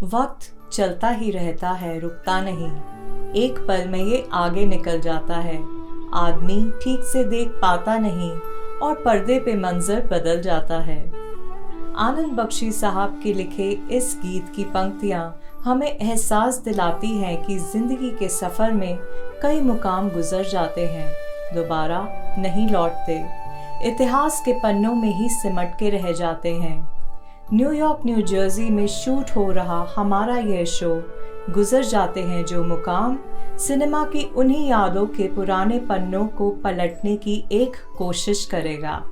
वक्त चलता ही रहता है, रुकता नहीं। एक पल में ये आगे निकल जाता है। आदमी ठीक से देख पाता नहीं और पर्दे पे मंजर बदल जाता है। आनंद बख्शी साहब के लिखे इस गीत की पंक्तियाँ हमें एहसास दिलाती हैं कि जिंदगी के सफ़र में कई मुकाम गुजर जाते हैं, दोबारा नहीं लौटते, इतिहास के पन्नों में ही सिमट के रह जाते हैं। न्यूयॉर्क न्यू जर्सी में शूट हो रहा हमारा यह शो गुजर जाते हैं जो मुकाम सिनेमा की उन्हीं यादों के पुराने पन्नों को पलटने की एक कोशिश करेगा।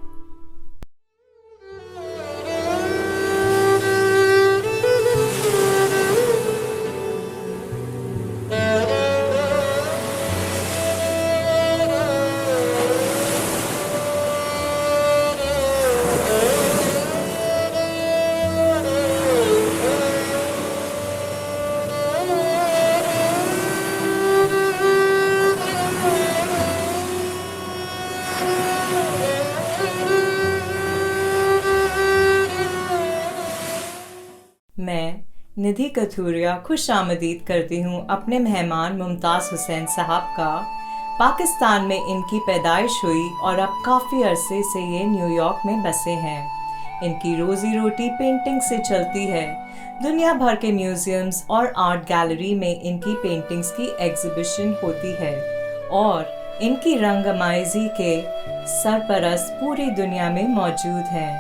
मैं निधि कथूरिया खुशामदीद करती हूँ अपने मेहमान मुमताज़ हुसैन साहब का। पाकिस्तान में इनकी पैदाइश हुई और अब काफ़ी अरसे से ये न्यूयॉर्क में बसे हैं। इनकी रोज़ी रोटी पेंटिंग से चलती है। दुनिया भर के म्यूज़ियम्स और आर्ट गैलरी में इनकी पेंटिंग्स की एग्जिबिशन होती है और इनकी रंगमाइजी के सरपरस्त पूरी दुनिया में मौजूद हैं।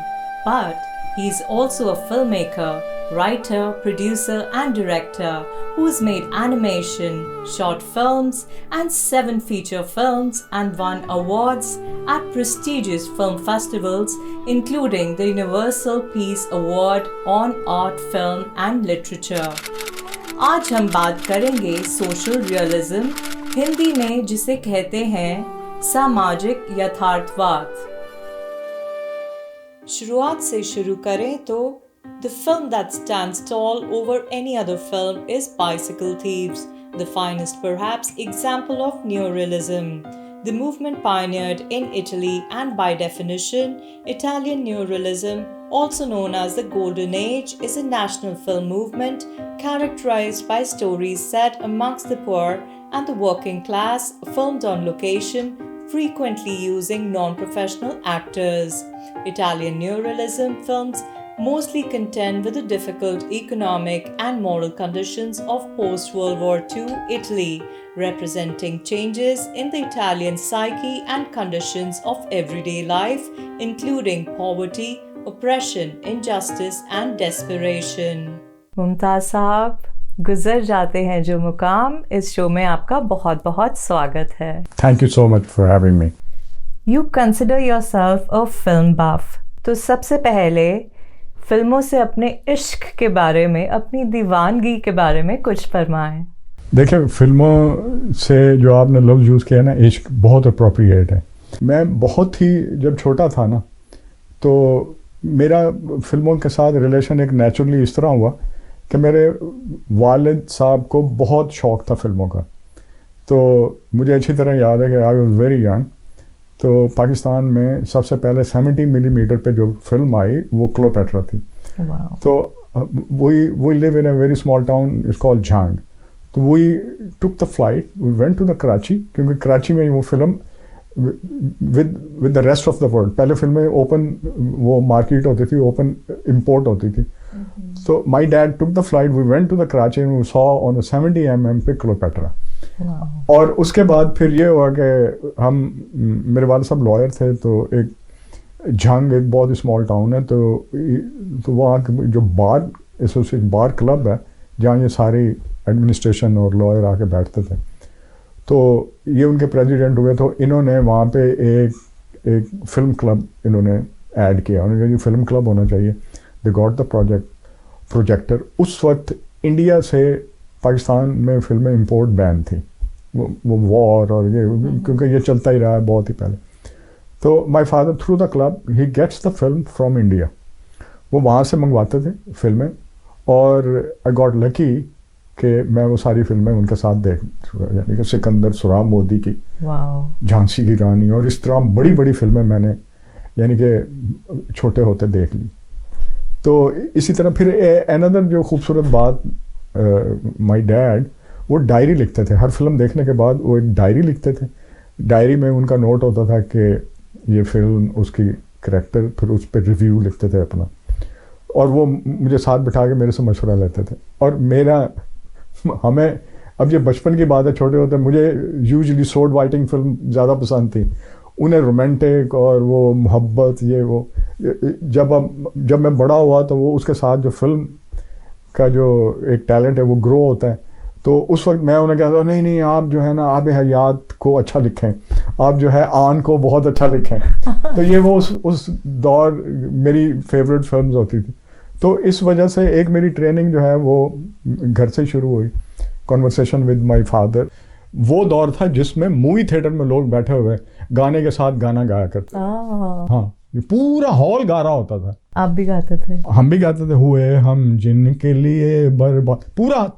But he is also a filmmaker, writer, producer and director who's made animation, short films and 7 feature films and won awards at prestigious film festivals including the Universal Peace Award on Art, Film and Literature. आज हम बात करेंगे social realism, Hindi में जिसे कहते हैं सामाजिक यथार्थवाद। शुरुआत से शुरू करें तो The film that stands tall over any other film is Bicycle Thieves, the finest perhaps example of neorealism. The movement pioneered in Italy and by definition, Italian neorealism, also known as the Golden Age, is a national film movement characterized by stories set amongst the poor and the working class, filmed on location, frequently using non-professional actors. Italian neorealism films mostly contend with the difficult economic and moral conditions of post-World War II Italy, representing changes in the Italian psyche and conditions of everyday life, including poverty, oppression, injustice and desperation. Mumtaz साहब, गुजर जाते हैं जो मुकाम, इस show में आपका बहुत बहुत स्वागत है। Thank you so much for having me. You consider yourself a film buff. तो सबसे पहले फिल्मों से अपने इश्क के बारे में, अपनी दीवानगी के बारे में कुछ फरमाएं। देखिए, फिल्मों से जो आपने लफ्ज़ यूज़ किया ना, इश्क, बहुत अप्रोप्रिएट है। मैं बहुत ही जब छोटा था ना, तो मेरा फिल्मों के साथ रिलेशन एक नेचुरली इस तरह हुआ कि मेरे वालिद साहब को बहुत शौक़ था फिल्मों का। तो मुझे अच्छी तरह याद है कि आई वाज वेरी यंग, तो पाकिस्तान में सबसे पहले 70 मिलीमीटर पे जो फिल्म आई वो क्लोपेट्रा थी। तो we live in a very small town it's called Jhang. तो we took the flight, we went to the Karachi, क्योंकि कराची में वो film with the rest of the world, पहले फिल्में ओपन वो मार्केट होती थी, ओपन इम्पोर्ट होती थी। So my dad took the flight, we went to the Karachi and we saw on a 70 mm पे क्लोपेट्रा। और उसके बाद फिर ये हुआ कि हम, मेरे वाले साहब लॉयर थे, तो एक झांग एक बहुत ही स्मॉल टाउन है, तो वहाँ जो बार एसोसिएशन बार क्लब है जहाँ ये सारी एडमिनिस्ट्रेशन और लॉयर आके बैठते थे, तो ये उनके प्रेसिडेंट हुए। तो इन्होंने वहाँ पे एक फिल्म क्लब इन्होंने ऐड किया, उन्होंने कहा फिल्म क्लब होना चाहिए। They got the projector. उस वक्त इंडिया से पाकिस्तान में फिल्में इंपोर्ट बैन थी, वो वॉर और ये, क्योंकि ये चलता ही रहा है बहुत ही पहले। तो my father through the club ही gets the film from India, वो वहाँ से मंगवाते थे फिल्में, और आई गॉट लकी कि मैं वो सारी फिल्में उनके साथ देख, यानी कि सिकंदर, सुराम मोदी की, झांसी की रानी और इस तरह बड़ी बड़ी फिल्में मैंने यानी कि छोटे होते देख ली। तो इसी तरह फिर अनदर जो खूबसूरत बात, माय डैड वो डायरी लिखते थे, हर फिल्म देखने के बाद वो एक डायरी लिखते थे। डायरी में उनका नोट होता था कि ये फिल्म, उसकी करैक्टर, फिर उस पर रिव्यू लिखते थे अपना, और वो मुझे साथ बिठा के मेरे से मशवरा लेते थे। और हमें अब ये बचपन की बात है, छोटे होते मुझे यूजुअली सोर्ड फाइटिंग फिल्म ज़्यादा पसंद थी, उन्हें रोमांटिक और वो मोहब्बत, ये वो। जब मैं बड़ा हुआ तो वो उसके साथ जो फिल्म का जो एक टैलेंट है वो ग्रो होता है, तो उस वक्त मैं उन्हें कहता नहीं नहीं, आप जो है ना आब हयात को अच्छा लिखें, आप जो है आन को बहुत अच्छा लिखें। तो ये वो उस दौर मेरी फेवरेट फिल्म्स होती थी। तो इस वजह से एक मेरी ट्रेनिंग जो है वो घर से शुरू हुई, कॉन्वर्सेशन विद माय फादर। वो दौर था जिसमें मूवी थिएटर में लोग बैठे हुए गाने के साथ गाना गाया करते। हाँ, ये पूरा हॉल गा रहा होता था। आप भी गाते थे? हम भी गाते थे, हुए हम जिनके लिए बर्बाद, पूरा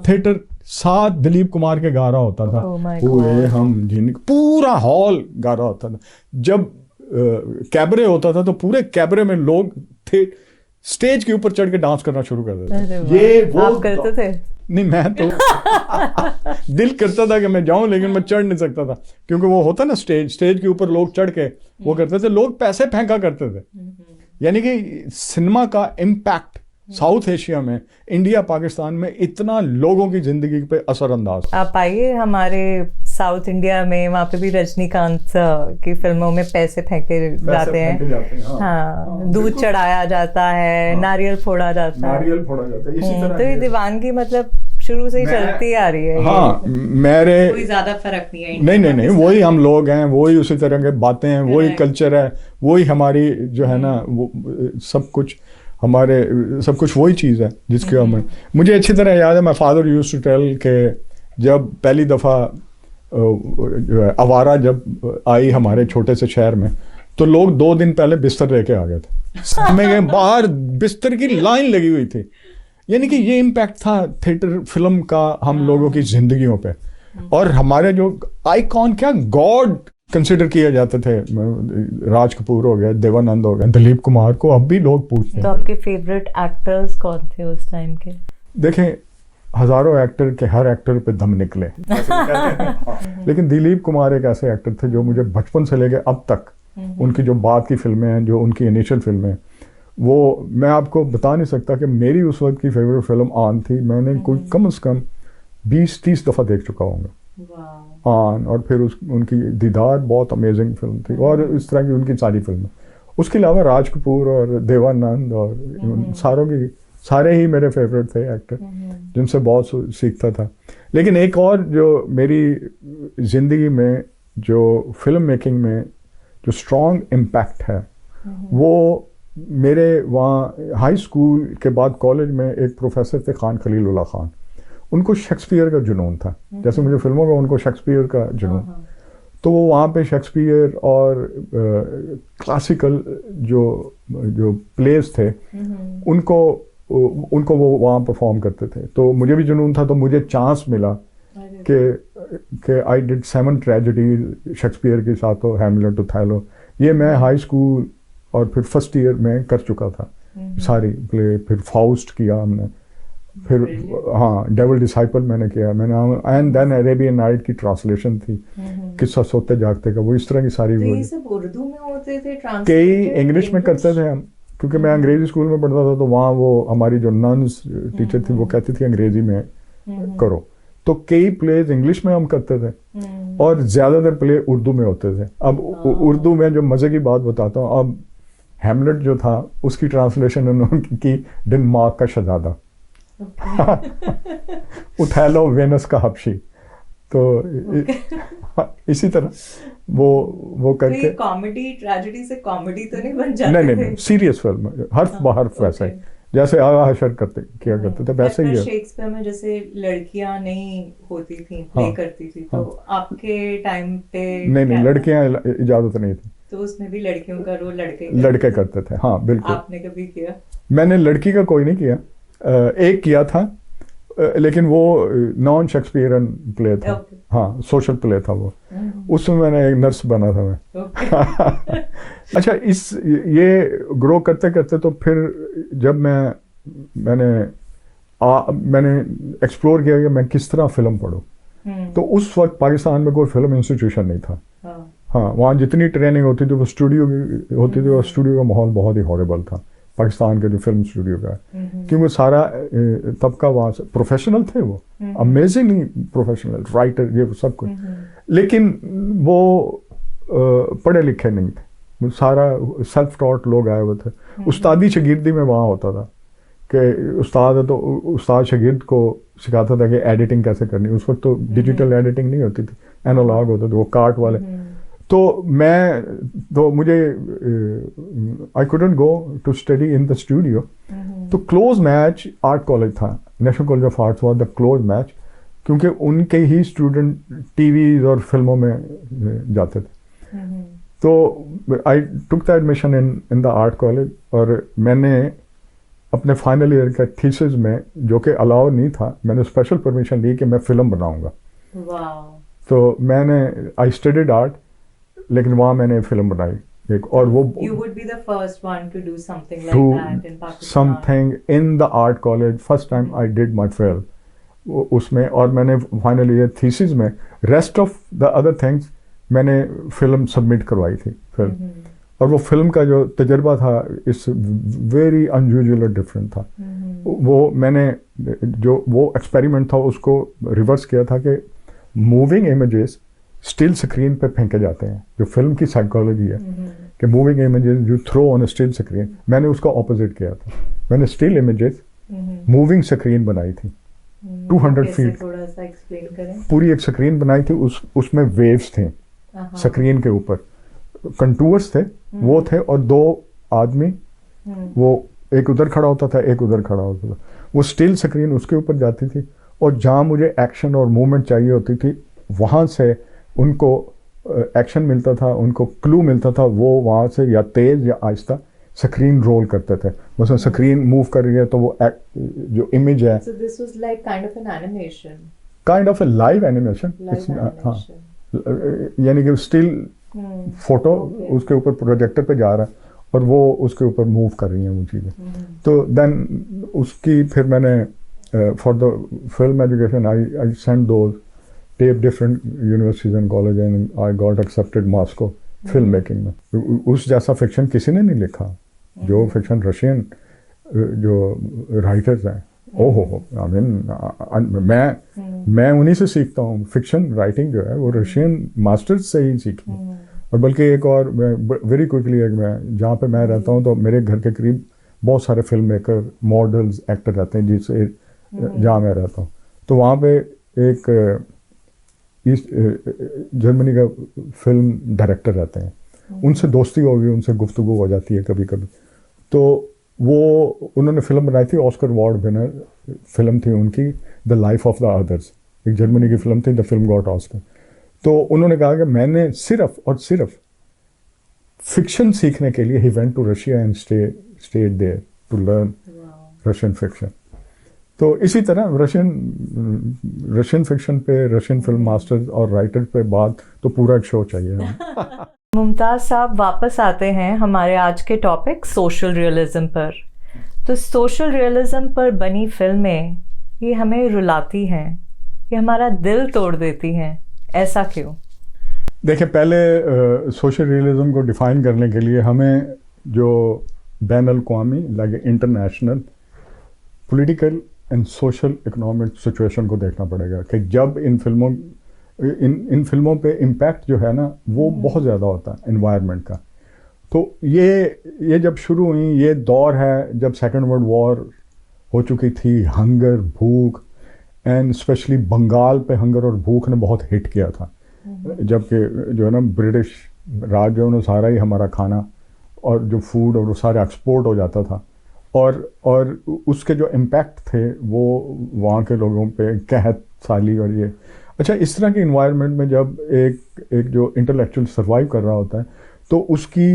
थिएटर साथ दिलीप कुमार के गा रहा होता था। हुए हम जिनके, पूरा हॉल गा रहा होता था। जब कैबरे होता था तो पूरे कैबरे में लोग थे, स्टेज के ऊपर चढ़ के डांस करना शुरू कर देते। ये वो आप करते थे? नहीं, मैं तो दिल करता था कि मैं जाऊं, लेकिन मैं चढ़ नहीं सकता था, क्योंकि वो होता ना स्टेज के ऊपर लोग चढ़ के वो करते थे, लोग पैसे फेंका करते थे। यानी कि सिनेमा का इम्पैक्ट साउथ एशिया में, इंडिया पाकिस्तान में इतना लोगों की जिंदगी पे असरअंदाज। आप आइए हमारे साउथ इंडिया में, वहाँ पे भी रजनीकांत की फिल्मों में पैसे फेंके जाते हैं। हाँ, दूध चढ़ाया जाता है, नारियल फोड़ा जाता है। इसी तरह तो ये दीवानगी मतलब शुरू से ही चलती आ रही है। हाँ, मेरे कोई ज्यादा फर्क नहीं है। नहीं, वही हम लोग हैं, वही उसी तरह के बातें हैं, वही कल्चर है, वही हमारी जो है ना वो सब कुछ वही चीज़ है जिसके हमें। मुझे अच्छी तरह याद है, my father used to tell के जब पहली दफ़ा आवारा जब आई हमारे छोटे से शहर में, तो लोग 2 दिन पहले बिस्तर लेके आ गए थे। सामने के बाहर बिस्तर की लाइन लगी हुई थी। यानी कि ये इम्पैक्ट था थिएटर फिल्म का हम लोगों की जिंदगियों पे। और हमारे जो आइकॉन, क्या गॉड कंसिडर किए जाते थे, राज कपूर हो गया, देवानंद हो गया, दिलीप कुमार को अब भी लोग पूछते हैं। तो आपके फेवरेट एक्टर्स कौन थे उस टाइम के? देखें, हजारों एक्टर के हर एक्टर पे दम निकले लेकिन दिलीप कुमार एक ऐसे एक्टर थे जो मुझे बचपन से लेके अब तक, उनकी जो बाद की फिल्में हैं, जो उनकी इनिशियल फिल्में हैं, वो मैं आपको बता नहीं सकता कि मेरी उस वक्त की फेवरेट फिल्म आन थी। मैंने कोई कम से कम 20-30 दफ़ा देख चुका हूँगा आन। और फिर उनकी दीदार बहुत अमेजिंग फिल्म थी, और इस तरह की उनकी सारी फिल्में। उसके अलावा राज कपूर और देवानंद और सारे ही मेरे फेवरेट थे एक्टर, जिनसे बहुत सीखता था। लेकिन एक और जो मेरी ज़िंदगी में जो फिल्म मेकिंग में जो स्ट्रॉन्ग इम्पैक्ट है, वो मेरे वहाँ हाई स्कूल के बाद कॉलेज में एक प्रोफेसर थे, खान खलीलुल्लाह खान। उनको शेक्सपियर का जुनून था, जैसे मुझे फिल्मों का उनको शेक्सपियर का जुनून। तो वो वहाँ पे शेक्सपियर और क्लासिकल जो प्लेस थे, उनको वो वहाँ परफॉर्म करते थे। तो मुझे भी जुनून था, तो मुझे चांस मिला कि आई डिड 7 ट्रेजेडी शेक्सपियर के साथ, तो हैमलेट, ओथेलो, ये मैं हाई स्कूल और फिर फर्स्ट ईयर में कर चुका था सारी प्ले। फिर फाउस्ट किया हमने, फिर हाँ डेविल डिसाइपल मैंने किया, एंड देन अरेबियन नाइट की ट्रांसलेशन थी, किस्सा सोते जागते का, वो इस तरह की सारी। तो ये सब उर्दू में होते थे, कई इंग्लिश में करते थे हम, क्योंकि मैं अंग्रेजी स्कूल में पढ़ता था, तो वहाँ वो हमारी जो नन्स टीचर थी वो कहती थी अंग्रेजी में करो, तो कई प्लेज इंग्लिश में हम करते थे और ज़्यादातर प्ले उर्दू में होते थे। अब उर्दू में जो मज़े की बात बताता हूँ, अब हैमलेट जो था उसकी ट्रांसलेशन उन्होंने की डेनमार्क का शहजादा, ओथेलो वेनस का हबशी। तो इसी तरह वो करके। तो ये कॉमेडी ट्रेजेडी से कॉमेडी तो नहीं बन जाती? नहीं, सीरियस फिल्म, हर्फ बहर्फ वैसा ही, जैसे आगा हशर किया करते थे वैसे ही है। शेक्सपियर में जैसे लड़कियां नहीं होती थी, प्ले करती थी, तो आपके टाइम पे नहीं, लड़कियां इजाजत नहीं थी, तो उसमें भी लड़कियों का रोल लड़के करते थे। हाँ बिल्कुल। आपने कभी किया? मैंने लड़की का कोई नहीं किया, एक किया था, लेकिन वो नॉन शेक्सपियरन प्ले था। हाँ, सोशल प्ले था वो। उसमें मैंने एक नर्स बना था मैं। अच्छा, ये ग्रो करते करते तो फिर जब मैंने एक्सप्लोर किया कि मैं किस तरह फिल्म पढूं, तो उस वक्त पाकिस्तान में कोई फिल्म इंस्टीट्यूशन नहीं था। हाँ, वहाँ जितनी ट्रेनिंग होती थी वो स्टूडियो की होती थी, और स्टूडियो का माहौल बहुत ही हॉरेबल था पाकिस्तान के जो फिल्म स्टूडियो का, क्योंकि सारा तबका वहाँ से प्रोफेशनल थे, वो अमेजिंगली प्रोफेशनल राइटर, ये सब कुछ, लेकिन वो पढ़े लिखे नहीं थे, वो सारा सेल्फ टॉट लोग आए हुए थे। उस्तादी शागिर्दी में वहाँ होता था कि उस्ताद है तो उस्ताद शागिर्द को सिखाता था कि एडिटिंग कैसे करनी। उस वक्त तो डिजिटल एडिटिंग नहीं होती थी, एनालॉग होते थे वो कार्ट वाले। तो मुझे I couldn't go to study in the studio, तो क्लोज मैच आर्ट कॉलेज था, national college of arts was the close match, क्योंकि उनके ही स्टूडेंट टीवी और फिल्मों में जाते थे। तो I took the admission in the art college, और मैंने अपने फाइनल ईयर का थीसिस में, जो कि अलाउ नहीं था, मैंने स्पेशल परमिशन ली कि मैं फिल्म बनाऊंगा। तो मैंने आई स्टडीड आर्ट, लेकिन वहाँ मैंने फिल्म बनाई एक, और वो You would be the first one to do something like that in Pakistan. Something in the art college, first time I did my film उसमें, और मैंने फाइनल ईयर थीसिस में rest of the other things मैंने film submit करवाई थी film. और वो film का जो तजर्बा था इस वेरी अनयूजुअल और डिफरेंट था। वो मैंने जो वो एक्सपेरिमेंट था उसको रिवर्स किया था कि मूविंग इमेजेस स्टिल स्क्रीन पे फेंके जाते हैं, जो फिल्म की साइकोलॉजी है कि moving images you throw on a still screen. मैंने उसका ऑपोजिट किया था, मैंने स्टिल इमेजेस मूविंग स्क्रीन बनाई थी 200 फीट, थोड़ा सा एक्सप्लेन करें। पूरी एक स्क्रीन बनाई थी, उसमें वेव्स थे स्क्रीन के ऊपर, कंटूर्स थे वो थे, और दो आदमी, वो एक उधर खड़ा होता था एक उधर खड़ा होता था, वो स्टिल स्क्रीन उसके ऊपर जाती थी, और जहाँ मुझे एक्शन और मूवमेंट चाहिए होती थी वहाँ से उनको एक्शन मिलता था, उनको क्लू मिलता था, वो वहाँ से या तेज या आहिस्ता स्क्रीन रोल करते थे। मतलब स्क्रीन मूव कर रही है तो वो जो इमेज है, So this was like kind of an animation. Kind of A live animation. हाँ, यानी कि स्टिल फोटो उसके ऊपर प्रोजेक्टर पे जा रहा है और वो उसके ऊपर मूव कर रही हैं वो चीज़ें। तो देन उसकी फिर मैंने for the film education I send those tape different universities and college, and I got accepted Moscow film making में। उस जैसा फिक्शन किसी ने नहीं लिखा, जो फिक्शन रशियन जो राइटर्स हैं, ओहो, आई मीन मैं उन्हीं से सीखता हूँ। फिक्शन राइटिंग जो है वो रशियन मास्टर्स से ही सीखी। और बल्कि एक और वेरी क्विकली, मैं जहाँ पे मैं रहता हूँ तो मेरे घर के करीब बहुत सारे फिल्म मेकर, मॉडल्स, एक्टर रहते हैं जिससे जहाँ मैं रहता हूँ। तो वहाँ पे एक ईस्ट जर्मनी का फिल्म डायरेक्टर रहते हैं, उनसे दोस्ती हो गई, उनसे गुफ्तगू हो जाती है कभी कभी। तो वो उन्होंने फिल्म बनाई थी, ऑस्कर अवार्ड विनर फिल्म थी उनकी, the life of the others, एक जर्मनी की फिल्म थी, द फिल्म गॉट ऑस्कर। तो उन्होंने कहा कि मैंने सिर्फ और सिर्फ फिक्शन सीखने के लिए ही went to Russia and stayed there to learn Russian fiction. तो इसी तरह रशियन फिक्शन पे, रशियन फिल्म मास्टर्स और राइटर पे बात तो पूरा एक शो चाहिए। मुमताज़ साहब, वापस आते हैं हमारे आज के टॉपिक सोशल रियलिज्म पर। तो सोशल रियलिज्म पर बनी फिल्में ये हमें रुलाती हैं, ये हमारा दिल तोड़ देती हैं, ऐसा क्यों? देखिए, पहले सोशल रियलिज्म को डिफाइन करने के लिए हमें जो बैनुल-अक़वामी, like international political and social economic situation को देखना पड़ेगा कि जब इन फिल्मों पे इम्पैक्ट जो है ना वो बहुत ज़्यादा होता है एनवायरनमेंट का। तो ये जब शुरू हुई, ये दौर है जब सेकेंड वर्ल्ड वॉर हो चुकी थी, हंगर, भूख, एंड स्पेशली बंगाल पे हंगर और भूख ने बहुत हिट किया था, जबकि जो है ना ब्रिटिश राज जो है सारा ही हमारा खाना और जो फूड और वो सारा एक्सपोर्ट हो जाता था, और उसके जो इम्पैक्ट थे वो वहाँ के लोगों पे कहत साली और ये। अच्छा, इस तरह के इन्वायरमेंट में जब एक जो इंटेलेक्चुअल सर्वाइव कर रहा होता है तो उसकी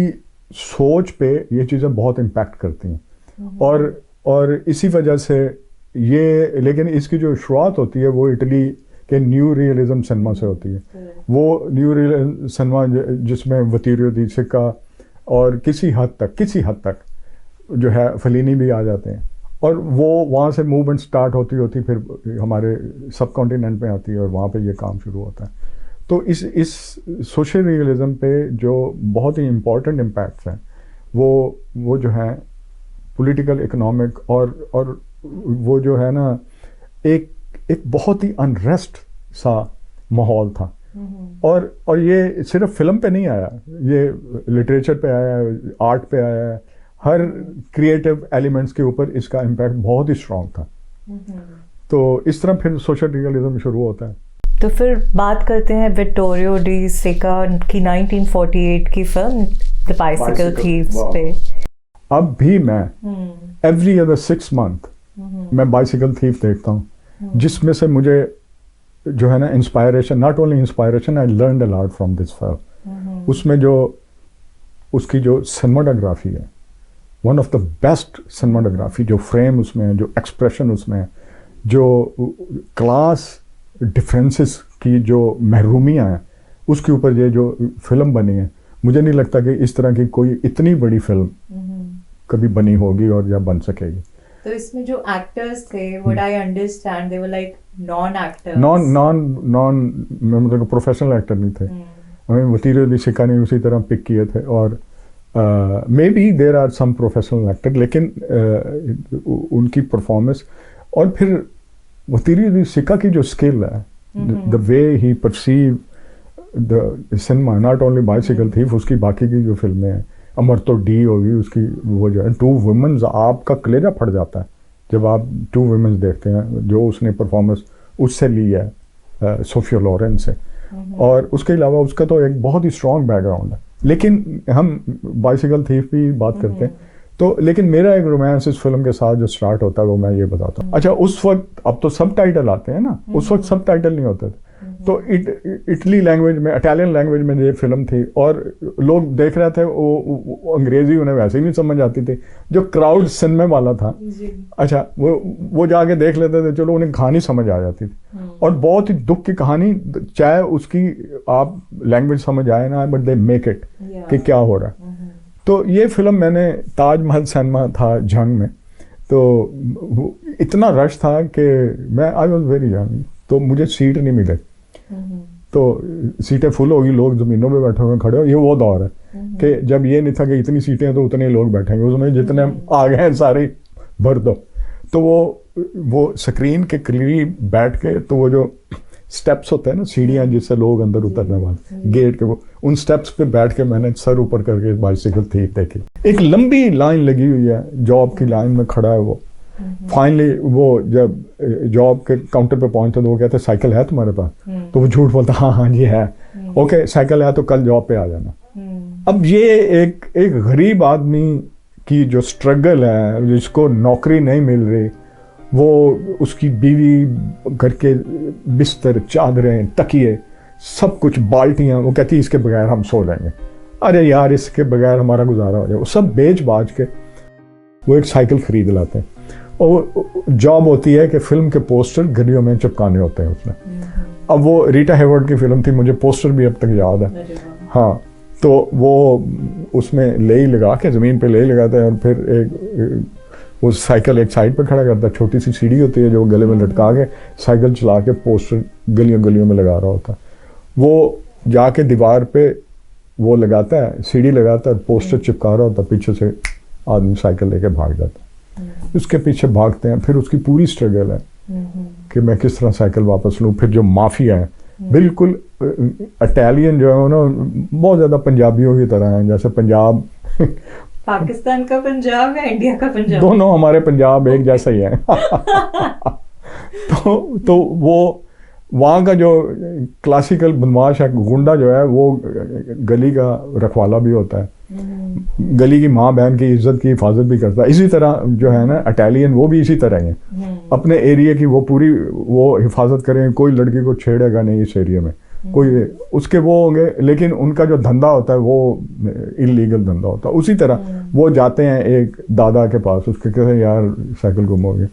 सोच पे ये चीज़ें बहुत इम्पैक्ट करती हैं। और इसी वजह से ये, लेकिन इसकी जो शुरुआत होती है वो इटली कि न्यू रियलिज्म सिनेमा से होती है। वो न्यू रियलिज्म सिनेमा जिसमें वतीरियो दी सिक्का और किसी हद तक जो है फलीनी भी आ जाते हैं, और वो वहाँ से मूवमेंट स्टार्ट होती फिर हमारे सब कॉन्टिनेंट में आती है और वहाँ पे ये काम शुरू होता है। तो इस सोशल रियलिज्म पे जो बहुत ही इम्पोर्टेंट इम्पैक्ट्स हैं वो जो है पॉलिटिकल, इकोनॉमिक और वो जो है ना एक बहुत ही अनरेस्ट सा माहौल था। और ये सिर्फ फिल्म पे नहीं आया, ये लिटरेचर पे आया है, आर्ट पे आया है, हर क्रिएटिव एलिमेंट्स के ऊपर इसका इम्पैक्ट बहुत ही स्ट्रॉन्ग था। तो इस तरह फिर सोशल रियलिज्म शुरू होता है। तो फिर बात करते हैं विक्टोरियो डी सिका की 1948 की फिल्म द बाइसिकल थीव्स पे। अब भी मैं एवरी अदर 6 मंथ मैं बाइसिकल थीव देखता हूँ, जिसमें से मुझे जो है ना inspiration, not only inspiration, I learned a lot from this film. उसमें जो उसकी जो सिनेमाटोग्राफी है, one of the best cinematography, जो फ्रेम उसमें है, जो एक्सप्रेशन उसमें है, जो क्लास डिफरेंसेस की जो महरूमियाँ हैं, उसके ऊपर ये जो फिल्म बनी है, मुझे नहीं लगता कि इस तरह की कोई इतनी बड़ी फिल्म कभी बनी होगी और या बन सकेगी। तो इसमें जो एक्टर्स थे, what I understand, they were like non actors, non मतलब प्रोफेशनल एक्टर नहीं थे। हमें वतीरियो दी सिक्का ने उसी तरह पिक किए थे, और maybe there are some professional actor, लेकिन उनकी परफॉर्मेंस और फिर वतीरियो दी सिक्का की जो स्किल है, the way he perceive the cinema, not only bicycle thief, उसकी बाकी की जो फिल्में हैं, अमरतो डी होगी उसकी, वो जो है टू वुमेन्स, आपका कलेजा फट जाता है जब आप टू वुमेन्स देखते हैं जो उसने परफॉर्मेंस उससे ली है सोफिया लोरेन से। और उसके अलावा उसका तो एक बहुत ही स्ट्रॉन्ग बैकग्राउंड है। लेकिन हम बाइसिकल थीफ भी बात करते हैं, तो लेकिन मेरा एक रोमांस इस फिल्म के साथ जो स्टार्ट होता है वो मैं ये बताता हूँ। अच्छा, उस वक्त, अब तो सब टाइटल आते हैं ना, उस वक्त सब टाइटल नहीं होते थे। तो इटली लैंग्वेज में, इटालियन लैंग्वेज में ये फिल्म थी, और लोग देख रहे थे, वो अंग्रेजी उन्हें वैसे ही नहीं समझ आती थी, जो क्राउड सिनेमा वाला था। अच्छा, वो जाके देख लेते थे, चलो उन्हें कहानी समझ आ जाती थी, और बहुत ही दुख की कहानी, चाहे उसकी आप लैंग्वेज समझ आए ना, बट दे मेक इट कि क्या हो रहा है। तो ये फिल्म मैंने ताजमहल सिनेमा था जंग में, तो इतना रश था कि मैं, आई वॉज वेरी यंग, तो मुझे सीट नहीं मिले, तो सीटें फुल होगी, लोग जमीनों पे बैठे हुए खड़े हो। ये वो दौर है कि जब ये नहीं था कि इतनी सीटें हैं तो उतने लोग बैठेंगे, उसमें जितने आ गए हैं सारे भर दो। तो वो स्क्रीन के करीब बैठ के, तो वो जो स्टेप्स होते हैं ना, सीढ़ियाँ जिससे लोग अंदर उतरने वाले, गेट के, वो उन स्टेप्स पे बैठ के मैंने सर ऊपर करके बाइसिकल थी देखी। एक लंबी लाइन लगी हुई है, जॉब की लाइन में खड़ा है वो। फाइनली वो जब जॉब के काउंटर पे पहुंचते तो वो कहते साइकिल है तुम्हारे पास? तो वो झूठ बोलता, हाँ ये है। ओके, साइकिल है तो कल जॉब पे आ जाना। अब ये एक गरीब आदमी की जो स्ट्रगल है, जिसको नौकरी नहीं मिल रही, वो उसकी बीवी, घर के बिस्तर, चादरें, तकिए, सब कुछ, बाल्टियाँ, वो कहती इसके बगैर हम सो लेंगे। अरे यार, इसके बगैर हमारा गुजारा हो जाए। वो सब बेच बाज के वो एक साइकिल खरीद लाते हैं, और जॉब होती है कि फिल्म के पोस्टर गलियों में चिपकाने होते हैं उसमें। अब वो रीटा हेवर्ड की फिल्म थी, मुझे पोस्टर भी अब तक याद है। हाँ, तो वो उसमें ले लगा के, ज़मीन पे ले लगाते हैं, और फिर एक वो साइकिल एक साइड पे खड़ा करता है, छोटी सी सीढ़ी होती है जो गले में लटका के साइकिल चला के पोस्टर गलियों गलियों में लगा रहा होता है। वो जाके दीवार पे वो लगाता है, सीढ़ी लगाता है, पोस्टर चिपका रहा होता है, पीछे से आदमी साइकिल लेके भाग जाता है। उसके पीछे भागते हैं, फिर उसकी पूरी स्ट्रगल है कि मैं किस तरह साइकिल वापस लूँ। फिर जो माफिया है, बिल्कुल इटालियन जो है ना, बहुत ज़्यादा पंजाबियों की तरह है, जैसे पंजाब पाकिस्तान का पंजाब या इंडिया का पंजाब, दोनों हमारे पंजाब एक जैसा ही है। तो वो वहाँ का जो क्लासिकल बदमाश है, गुंडा जो है, वो गली का रखवाला भी होता है, गली की माँ बहन की इज्जत की हिफाजत भी करता है। इसी तरह जो है ना इटालियन, वो भी इसी तरह ही है, अपने एरिया की वो पूरी वो हिफाजत करेंगे, कोई लड़की को छेड़ेगा नहीं इस एरिया में, कोई उसके वो होंगे, लेकिन उनका जो धंधा होता है वो इलीगल धंधा होता है। उसी तरह वो जाते हैं एक दादा के पास, उसके कहते हैं यार साइकिल गुम हो गई,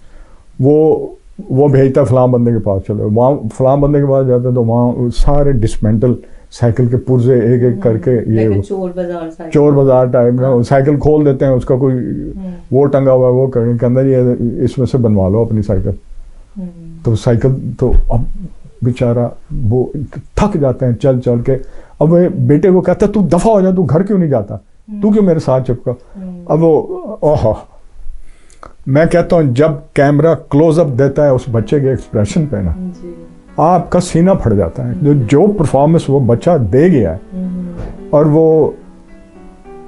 वो वो भेजता फलां बंदे के पास, चलो वहाँ फलां बंदे के पास जाते तो वहाँ सारे डिसमेंटल साइकिल के पुर्जे एक एक करके ये चोर बाजार टाइप में साइकिल खोल देते हैं, उसका कोई वो टंगा हुआ है, वो के अंदर ये इसमें से बनवा लो अपनी साइकिल। तो साइकिल तो अब बेचारा वो थक जाते हैं चल चल के। अब वो बेटे को कहता है तू दफा हो जा, तू घर क्यों नहीं जाता, तू क्यों मेरे साथ चिपका। अब वो ओह, मैं कहता हूँ जब कैमरा क्लोजअप देता है उस बच्चे के एक्सप्रेशन पे ना, आपका सीना फट जाता है। जो परफॉर्मेंस वो बच्चा दे गया है, और वो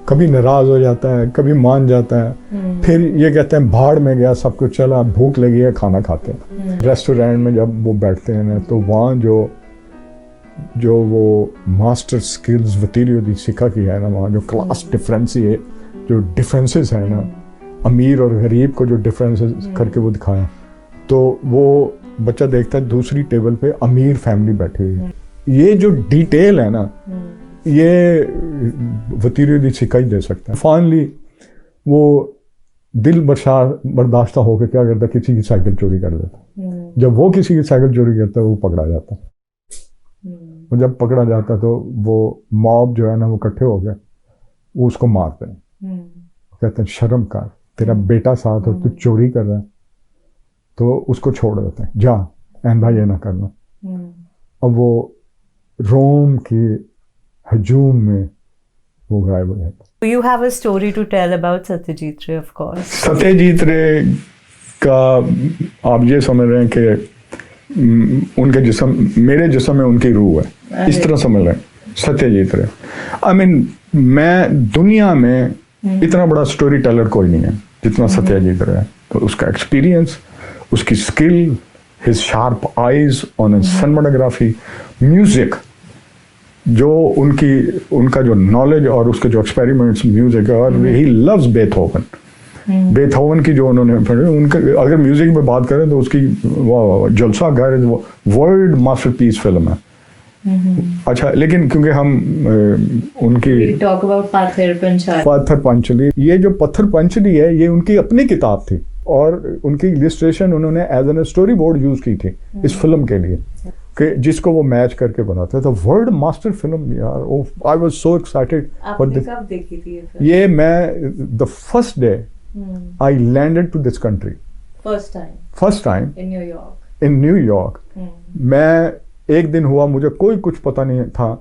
कभी नाराज हो जाता है, कभी मान जाता है, फिर ये कहते हैं भाड़ में गया सब कुछ, चला भूख लगी है खाना खाते हैं। रेस्टोरेंट में जब वो बैठते हैं ना, तो वहाँ जो वो मास्टर स्किल्स वतीरियो दी सिखा की है ना, वहाँ जो क्लास डिफरेंस है, जो डिफरेंसेस है ना, अमीर और गरीब को जो डिफरेंसेस करके वो दिखाया, तो वो बच्चा देखता है दूसरी टेबल पे अमीर फैमिली बैठी हुई है। ये जो डिटेल है ना, ये वतीरियो दी सिक्का ही दे सकता है। फाइनली वो दिल बर्दाश्ता होकर क्या करता, किसी की साइकिल चोरी कर देता। जब वो किसी की साइकिल चोरी करता है वो पकड़ा जाता। और जब पकड़ा जाता तो वो मॉब जो है ना, वो इकट्ठे हो गए, वो उसको मारते हैं, कहते हैं शर्म कर, तेरा बेटा साथ हो, तू चोरी कर रहा है। तो उसको छोड़ देते हैं, जा आइंदा ये ना करना। अब वो रोम की हजूम में वो गायब हो जाता। You have a story to tell about Satyajit Ray, of course. Satyajit रे का आप ये समझ रहे हैं कि उनके जिस्म, मेरे जिस्म में उनकी रूह है, इस तरह समझ रहे हैं सत्यजीत रे। आई मीन मैं दुनिया में इतना बड़ा स्टोरी टेलर कोई नहीं है जितना सत्यजीत रे है। तो उसका एक्सपीरियंस, उसकी skill, his sharp eyes on cinematography, music, जो उनका जो नॉलेज और उसके जो एक्सपेरिमेंट्स म्यूजिक, और ही लव्स बेथोवन। बेथोवन की जो उन्होंने उनके अगर म्यूजिक में बात करें तो उसकी जलसा घर वर्ल्ड मास्टरपीस फिल्म है। अच्छा, लेकिन क्योंकि हम उनकी टॉक अबाउट पत्थर पंचली, ये जो पत्थर पंचली है ये उनकी अपनी किताब थी, और उनकी इलिस्ट्रेशन उन्होंने as an story board use की थी इस फिल्म के लिए, कि जिसको वो मैच करके बनाते थे। वर्ल्ड मास्टर फिल्म यार, आई वाज सो एक्साइटेड। आपने कब देखी थी ये फिल्म? ये मैं the first day I landed to this country, first time in New York. मैं एक दिन हुआ, मुझे कोई कुछ पता नहीं था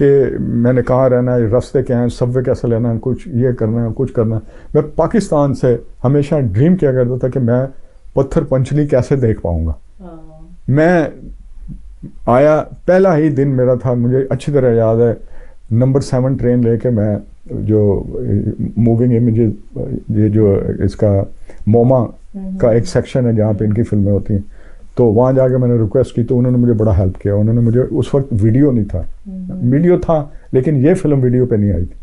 कि मैंने कहाँ रहना है, रास्ते क्या हैं, सबवे कैसे लेना है, कुछ ये करना है, कुछ करना है। मैं पाकिस्तान से हमेशा ड्रीम किया करता था कि मैं पत्थर पंचली कैसे देख पाऊंगा। मैं आया, पहला ही दिन मेरा था, मुझे अच्छी तरह याद है, नंबर 7 ट्रेन लेके मैं जो मूविंग इमेजेस, ये जो इसका मोमा का एक सेक्शन है जहाँ पे इनकी फिल्में होती हैं, तो वहाँ जाके मैंने रिक्वेस्ट की, तो उन्होंने मुझे बड़ा हेल्प किया। उन्होंने मुझे, उस वक्त वीडियो नहीं था, वीडियो था लेकिन ये फिल्म वीडियो पे नहीं आई थी,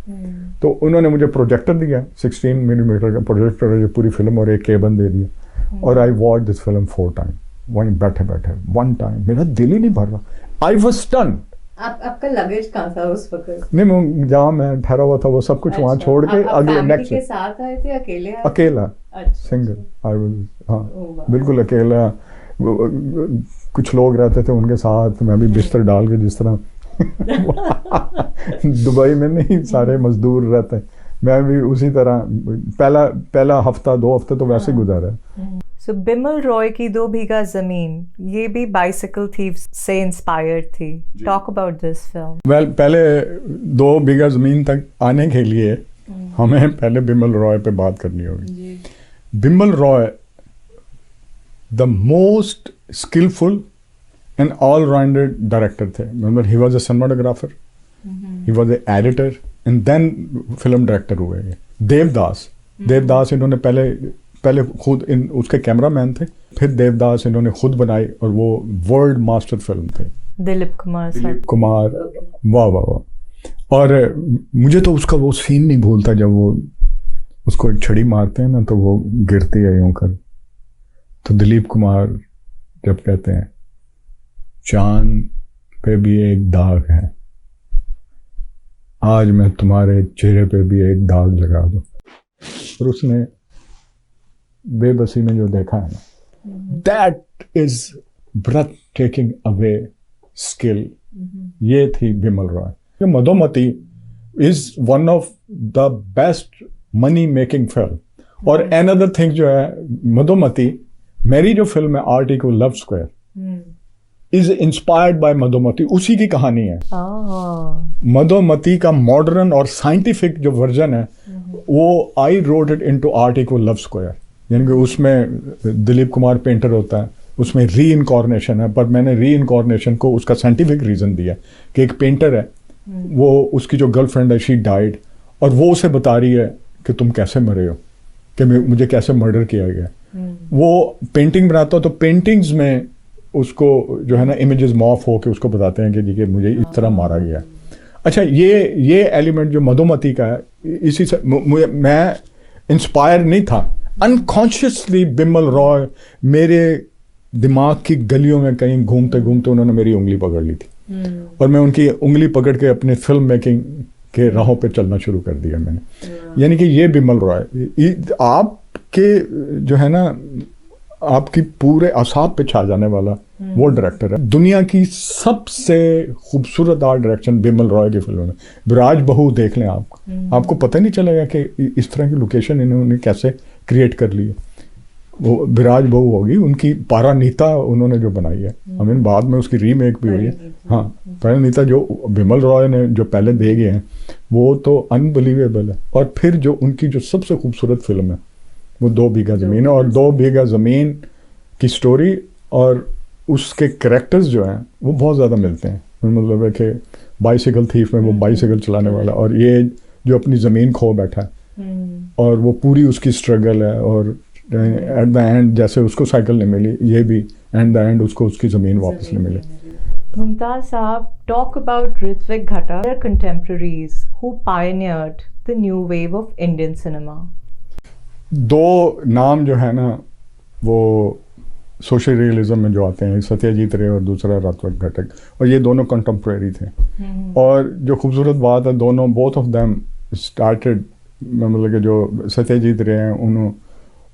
तो उन्होंने मुझे प्रोजेक्टर दिया, 16 मिलीमीटर का प्रोजेक्टर, ये पूरी फिल्म और एक केबल दे दिया, और I watch this film 4 time, वहीं बैठे बैठे 1 टाइम, मेरा दिल ही नहीं भर रहा। I was stunned. आपका लगेज कहाँ था उस वक्त? नहीं, मैं जहाँ मैं ठहरा हुआ था वो सब कुछ वहाँ छोड़ के अगले नेक्स्ट के साथ आए थे, अकेले? अकेला, सिंगल, आई वाज, हाँ बिल्कुल अकेला। कुछ लोग रहते थे उनके साथ, मैं भी बिस्तर डाल के, जिस तरह दुबई में नहीं सारे मजदूर रहते, मैं भी उसी तरह पहला हफ्ता 2 हफ्ते तो वैसे गुजारा। सो बिमल रॉय की 2 बीघा जमीन, ये भी बाइसिकल थीव्स से इंस्पायर्ड थी। Talk about this film. Well, पहले 2 बीघा जमीन तक आने के लिए हमें पहले बिमल रॉय पे बात करनी होगी। Bimal Roy the most skillful and all-rounded director थे। Remember, he was a cinematographer, he was an editor, and then film director हुए ये। देवदास इन्होंने पहले खुद उसके कैमरामैन थे, फिर देवदास इन्होंने खुद बनाई, और वो वर्ल्ड मास्टर फिल्म थे। दिलीप कुमार, वाह वाह वाह। और मुझे तो उसका वो सीन नहीं भूलता, जब वो उसको एक छड़ी मारते हैं ना, तो वो गिरती है यूं कर, तो दिलीप कुमार जब कहते हैं चांद पे भी एक दाग है, आज मैं तुम्हारे चेहरे पे भी एक दाग लगा दूं। और उसने बेबसी में जो देखा है ना, that is breath taking away skill, ये थी Bimal Roy. Madhumati is one of the best money making film. और अनदर थिंग जो है, मधुमती, मेरी जो फिल्म है article love square is inspired by Madhumati, उसी की कहानी है। मधुमती का मॉडर्न और साइंटिफिक जो वर्जन है वो I wrote it into article love square, यानी कि उसमें दिलीप कुमार पेंटर होता है, उसमें री इनकॉर्नेशन है, पर मैंने री इनकॉर्नेशन को उसका साइंटिफिक रीजन दिया कि एक पेंटर है, वो उसकी जो गर्लफ्रेंड है शी डाइड, और वो उसे बता रही है कि तुम कैसे मरे हो, कि मुझे कैसे मर्डर किया गया। वो पेंटिंग बनाता हो तो पेंटिंग्स में उसको जो है ना इमेजेस मॉफ हो के उसको बताते हैं कि जी कि मुझे इस तरह मारा गया। अच्छा, ये एलिमेंट जो मधुमती का है, इसी से मैं इंस्पायर नहीं था, अनकॉन्शियसली बिमल रॉय मेरे दिमाग की गलियों में कहीं घूमते घूमते उन्होंने मेरी उंगली पकड़ ली थी और मैं उनकी उंगली पकड़ के अपने फिल्म मेकिंग के राहों पे चलना शुरू कर दिया मैंने। यानी कि ये बिमल रॉय आपके जो है ना, आपकी पूरे असाब पे छा जाने वाला वो डायरेक्टर है। दुनिया की सबसे खूबसूरत आर्ट डायरेक्शन बिमल रॉय की फिल्म में। विराज बहू देख लें आप, आपको पता ही नहीं चलेगा कि इस तरह की लोकेशन इन्होंने कैसे क्रिएट कर ली है। वो विराज बहू होगी, उनकी पारानीता उन्होंने जो बनाई है, आई मीन बाद में उसकी रीमेक भी हुई है। हाँ, पारानीता जो बिमल रॉय ने जो पहले दे गए हैं वो तो अनबिलीवेबल है। और फिर जो उनकी जो सबसे खूबसूरत फिल्म है वो 2 बीघा ज़मीन है, और 2 बीघा ज़मीन की स्टोरी और उसके कैरेक्टर्स जो हैं वो बहुत ज़्यादा मिलते हैं। मतलब है कि बाइसिकल थीफ में वो बाइसिकल चलाने वाला, और ये जो अपनी ज़मीन खो बैठा है और वो पूरी उसकी स्ट्रगल है, और एट द एंड जैसे उसको साइकिल नहीं मिली, ये भी एट द एंड उसको उसकी ज़मीन वापस नहीं मिली। Mumtaz Saab, talk about Ritvik Ghatak, their contemporaries who pioneered the new wave of Indian cinema. 2 नाम जो है ना वो सोशल रियलिज्म में जो आते हैं, सत्यजीत रे और दूसरा ऋत्विक घटक, और ये दोनों कंटेम्प्रेरी थे। और जो खूबसूरत बात है, दोनों बोथ ऑफ देम स्टार्टेड, मतलब कि जो सत्यजीत रे हैं उन्होंने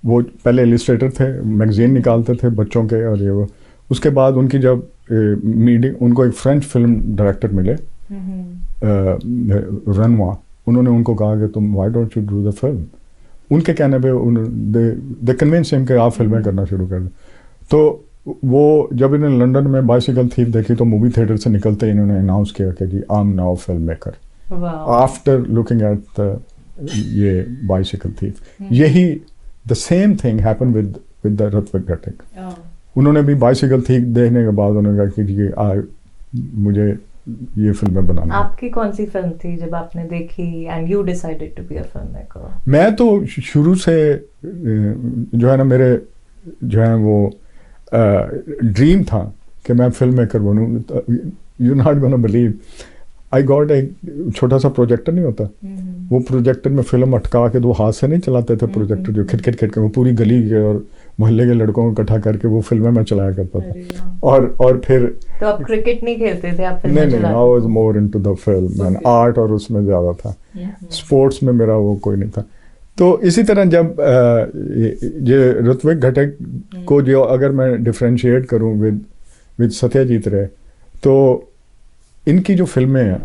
वो पहले इलिस्ट्रेटर थे, मैगजीन निकालते थे बच्चों के, और ये वो उसके बाद उनकी जब मीटिंग, उनको एक फ्रेंच फिल्म डायरेक्टर मिले रनवा, उन्होंने उनको कहा कि तुम why don't you do the film. उनके कहने पे दे कन्विंस हिम कि आप फिल्में करना शुरू कर दें। तो वो जब इन्होंने लंदन में बाइसिकल थीफ देखी तो मूवी थिएटर से निकलते ही इन्होंने अनाउंस किया कि जी I am now film maker after looking at the ये बाइसिकल थीफ। यही the same thing happen with the Ritwik Ghatak. उन्होंने भी बाइसिकल थीफ देखने के बाद उन्होंने कहा कि जी मुझे ये फिल्में बनाना। आपकी कौन सी फिल्म थी जब आपने देखी and you decided to be a film maker? मैं तो शुरू से जो है ना, मेरे जो है वो ड्रीम था कि मैं फिल्म मेकर बनूं। You not gonna believe, I got एक छोटा सा प्रोजेक्टर नहीं होता, वो प्रोजेक्टर में फिल्म अटका के, तो हाथ से नहीं चलाते थे प्रोजेक्टर, जो खिट खिट के वो पूरी गली के और मोहल्ले के लड़कों को इकट्ठा करके वो फिल्में मैं चलाया करता था। और फिर तो आप क्रिकेट नहीं खेलते थे, आप नहीं, I was more into the film and art, और उसमें ज़्यादा था। स्पोर्ट्स में मेरा वो कोई नहीं था। तो इसी तरह जब ये ऋत्विक घटक को जो अगर मैं डिफ्रेंशिएट करूं विद सत्यजीत रे, तो इनकी जो फिल्में हैं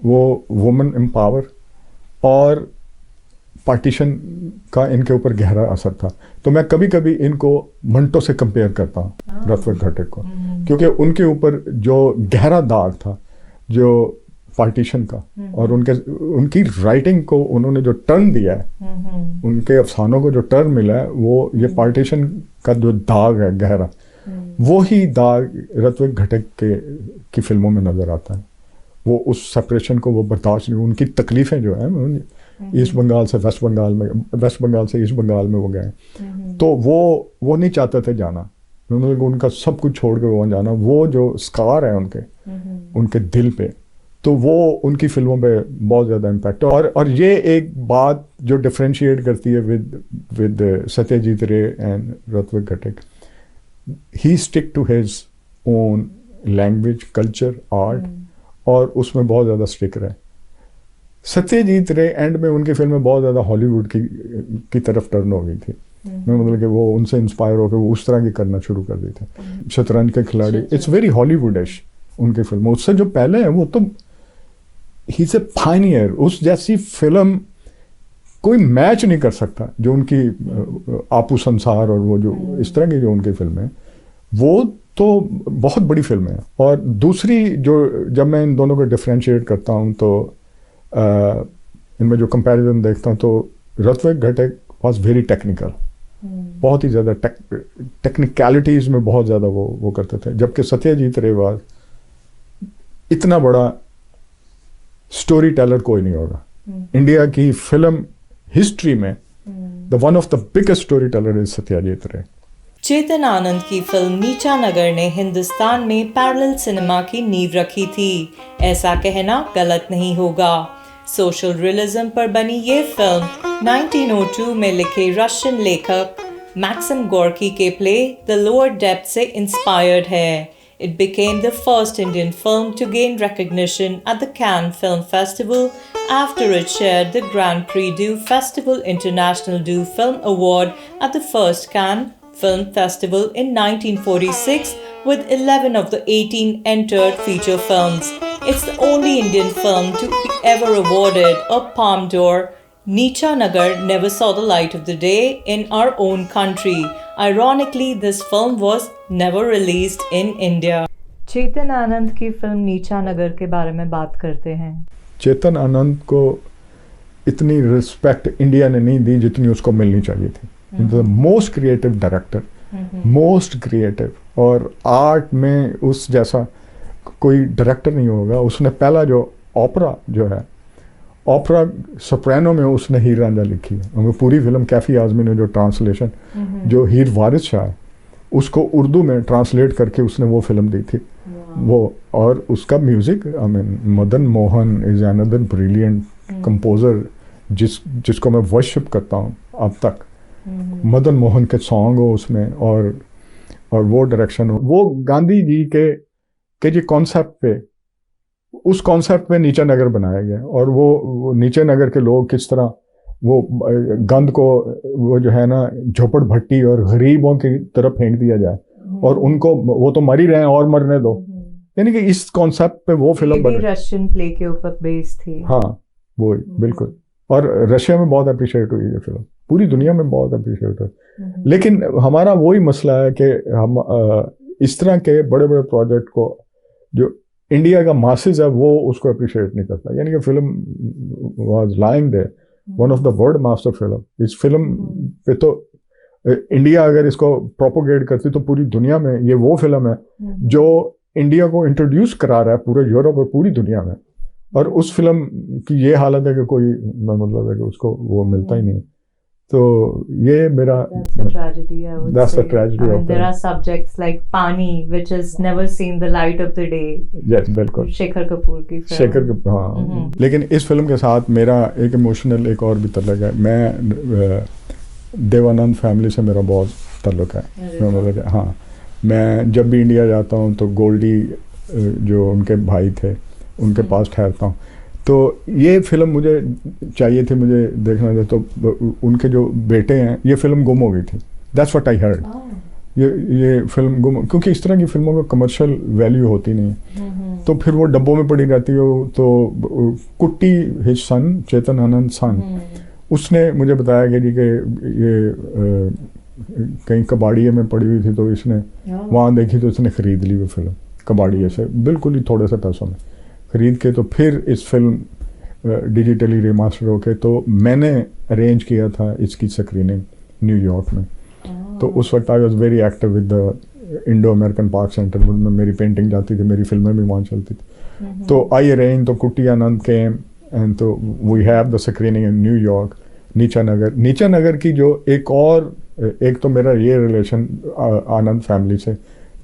वो वुमेन एम्पावर और पार्टीशन का इनके ऊपर गहरा असर था। तो मैं कभी कभी इनको मंटो से कंपेयर करता हूँ, ऋत्विक घटक को, क्योंकि उनके ऊपर जो गहरा दाग था जो पार्टीशन का, और उनकी राइटिंग को उन्होंने जो टर्न दिया है, उनके अफसानों को जो टर्न मिला है, वो ये पार्टीशन का जो दाग है गहरा, वो ही दाग ऋत्विक घटक की फिल्मों में नजर आता है। वो उस सेपरेशन को वो बर्दाश्त नहीं, उनकी तकलीफें जो है, ईस्ट बंगाल से वेस्ट बंगाल में, वेस्ट बंगाल से ईस्ट बंगाल में वो गए, तो वो नहीं चाहते थे जाना, मतलब उनका सब कुछ छोड़ के वहाँ जाना। वो जो स्कार है उनके दिल पे, तो वो उनकी फिल्मों पे बहुत ज़्यादा इम्पैक्ट है। और ये एक बात जो डिफ्रेंशिएट करती है विद सत्यजीत रे and Ritwik Ghatak, he stick to his own language, culture, art, और उसमें बहुत ज़्यादा स्टिक रहे। सत्यजीत रे एंड में उनकी फिल्में बहुत ज़्यादा हॉलीवुड की तरफ टर्न हो गई थी। मैं मतलब कि वो उनसे इंस्पायर होकर वो उस तरह की करना शुरू कर दी थी। शतरंज के खिलाड़ी, इट्स वेरी हॉलीवुडिश उनकी फिल्म। उससे जो पहले है वो तो ही इज ए पायनियर। उस जैसी फिल्म कोई मैच नहीं कर सकता जो उनकी आपू संसार और वो जो इस तरह की जो उनकी फिल्म है, वो तो बहुत बड़ी फिल्म है। और दूसरी जो, जब मैं इन दोनों को डिफ्रेंशिएट करता हूँ तो इनमें जो कंपैरिजन देखता हूँ तो ऋत्विक घटक वॉज वेरी टेक्निकल, बहुत ही ज़्यादा टेक्निकलिटीज़ में बहुत ज़्यादा वो करते थे, जबकि सत्यजीत रे वाज इतना बड़ा स्टोरी टेलर कोई नहीं होगा इंडिया की फिल्म हिस्ट्री में। The one of the biggest story teller is Satyajit रे। चेतन आनंद की फिल्म नीचा नगर ने हिंदुस्तान में पैरेलल सिनेमा की नींव रखी थी, ऐसा कहना गलत नहीं होगा। सोशल रियलिज्म पर बनी ये फिल्म 1902 में लिखे रशियन लेखक मैक्सिम गोर्की के प्ले द लोअर डेप्थ से इंस्पायर्ड है। It became the first Indian film to gain recognition at the Cannes Film Festival after it shared the Grand Prix du Festival International du Film Award at the first Cannes Film Festival in 1946 with 11 of the 18 entered feature films. It's the only Indian film to be ever awarded a Palme d'Or. Neecha Nagar never saw the light of the day in our own country. Ironically, this film was never released in India. Chetan Anand की film नीचा नगर के बारे में बात करते हैं। चेतन आनंद को इतनी रिस्पेक्ट इंडिया ने नहीं दी जितनी उसको मिलनी चाहिए थी। The most creative director, most creative, और आर्ट में उस जैसा कोई डायरेक्टर नहीं होगा। उसने पहला जो ओपरा जो है, ओपरा सोप्रानो में उसने हीर रांझा लिखी है। वो पूरी फिल्म कैफी आजमी ने जो ट्रांसलेशन जो हीर वारिस शाह है उसको उर्दू में ट्रांसलेट करके उसने वो फिल्म दी थी वो। और उसका music, I mean Madan Mohan is another brilliant composer जिसको मैं वर्शिप करता हूँ अब तक। मदन मोहन के सॉन्ग हो उसमें और वो डायरेक्शन हो, वो गांधी जी के जो कॉन्सेप्ट पे, उस कॉन्सेप्ट में नीचा नगर बनाया गया। और वो नीचे नगर के लोग किस तरह वो गंद को वो जो है ना झोपड़ भट्टी और गरीबों की तरफ फेंक दिया जाए और उनको वो तो मर ही रहे हैं और मरने दो, यानी कि इस कॉन्सेप्ट पे वो फिल्म बनी। रशियन प्ले के ऊपर बेस्ड थी। हाँ वो बिल्कुल। और रशिया में बहुत अप्रिशिएट हुई ये फिल्म, पूरी दुनिया में बहुत अप्रिशिएट हुई। लेकिन हमारा वही मसला है कि हम इस तरह के बड़े बड़े प्रोजेक्ट को जो इंडिया का मासेस है वो उसको अप्रिशिएट नहीं करता। यानी कि film was lying there, one of the world master film. इस फिल्म पे तो इंडिया अगर इसको प्रोपोगेट करती तो पूरी दुनिया में ये वो फिल्म है जो इंडिया को इंट्रोड्यूस करा रहा है पूरे यूरोप और पूरी दुनिया में। और उस फिल्म की ये हालत है कि कोई मतलब है कि उसको वो मिलता ही नहीं। तो ये मेरा That's a tragedy, I would That's say. a tragedy I mean, of there that. are subjects like Pani, which has never seen the light of the day. Yes बिल्कुल, शेखर कपूर की फिल्म। शेखर कपूर, हाँ। लेकिन इस फिल्म के साथ मेरा एक इमोशनल एक और भी ताल्लुक है। मैं देवानंद फैमिली से मेरा बहुत ताल्लुक है। मैं मतलब हाँ, मैं जब भी इंडिया जाता हूँ तो गोल्डी जो उनके भाई थे उनके पास ठहरता हूँ। तो ये फिल्म मुझे चाहिए थी, मुझे देखना था। तो उनके जो बेटे हैं, ये फिल्म गुम हो गई थी। That's what I heard. ये फिल्म गुम, क्योंकि इस तरह की फिल्मों को कमर्शियल वैल्यू होती नहीं, तो फिर वो डब्बों में पड़ी रहती है। तो कुट्टी हिज सन, चेतन आनंद सन, उसने मुझे बताया कि जी कि ये कहीं कबाड़िए में पड़ी हुई थी, तो इसने वहाँ देखी तो इसने ख़रीद ली वो फिल्म कबाड़िए से, बिल्कुल ही थोड़े से पैसों में ख़रीद के। तो फिर इस फिल्म डिजिटली रिमास्टर होके तो मैंने अरेंज किया था इसकी स्क्रीनिंग न्यूयॉर्क में। तो उस वक्त I was very active with the Indo American park centre में मेरी पेंटिंग जाती थी, मेरी फिल्में भी वहाँ चलती थी। तो आई अरेंज, तो कुट्टी आनंद केम एंड तो we have the screening in New York. नीचा नगर की जो एक तो मेरा ये रिलेशन आनंद फैमिली से,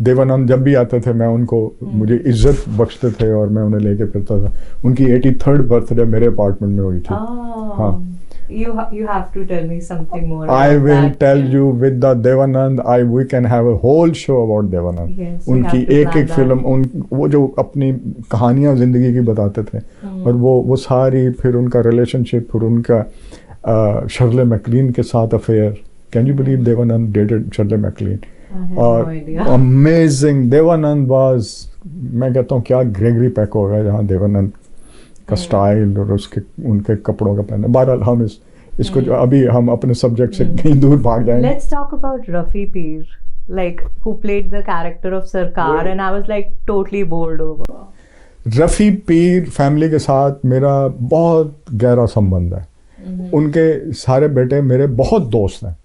देवानंद जब भी आते थे मैं उनको, मुझे इज्जत बख्शते थे और मैं उन्हें लेके फिरता था। उनकी 83rd बर्थडे मेरे अपार्टमेंट में हुई थी। हाँ, You have to tell me something more. I will tell you with the Devanand. We can have a whole show about Devanand. Yes, उनकी एक फिल्म, वो जो अपनी कहानियां जिंदगी की बताते थे, और वो सारी, फिर उनका रिलेशनशिप, फिर उनका शर्ले मैकलीन के साथ अफेयर, can you believe Dev Anand dated Shirley MacLaine? I had no और idea. अमेजिंग, देवानंद वाज, मैं कहता हूँ क्या ग्रेगरी पैक होगा जहाँ देवानंद का स्टाइल और उसके उनके कपड़ों का पहनना। बहरहाल हम इसको जो अभी हम अपने सब्जेक्ट से कहीं दूर भाग जाएंगे। Let's talk about Rafi Peer, like who played the character of Sarkar, and I was like totally bowled over. Rafi Pir family के साथ मेरा बहुत गहरा संबंध है। उनके सारे बेटे मेरे बहुत दोस्त हैं,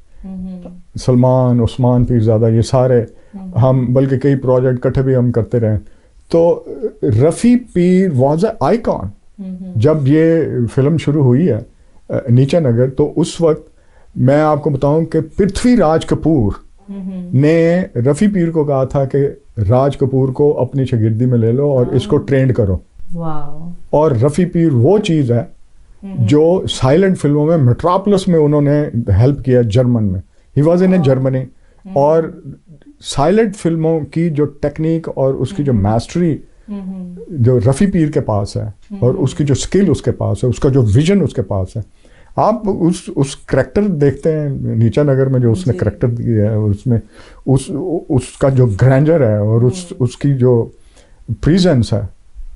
सलमान, उस्मान पीरज़ादा, ये सारे हम बल्कि कई प्रोजेक्ट इकट्ठे भी हम करते रहे। तो रफ़ी पीर वाज अ आइकॉन। जब ये फिल्म शुरू हुई है नीचा नगर, तो उस वक्त मैं आपको बताऊं कि पृथ्वीराज कपूर ने रफ़ी पीर को कहा था कि राज कपूर को अपनी शागिर्दी में ले लो और इसको ट्रेंड करो। और रफ़ी पीर वो चीज़ है जो साइलेंट फिल्मों में, मेट्रोपोलिस में उन्होंने हेल्प किया, जर्मन में, he was in A Germany. और साइलेंट फिल्मों की जो टेक्निक और उसकी जो मास्टरी जो रफ़ी पीर के पास है और उसकी जो स्किल उसके पास है, उसका जो विजन उसके पास है। आप उस करैक्टर देखते हैं नीचा नगर में, जो उसने करैक्टर दिया है, उसमें उसका जो ग्रैंडर है और उसकी जो प्रेजेंस है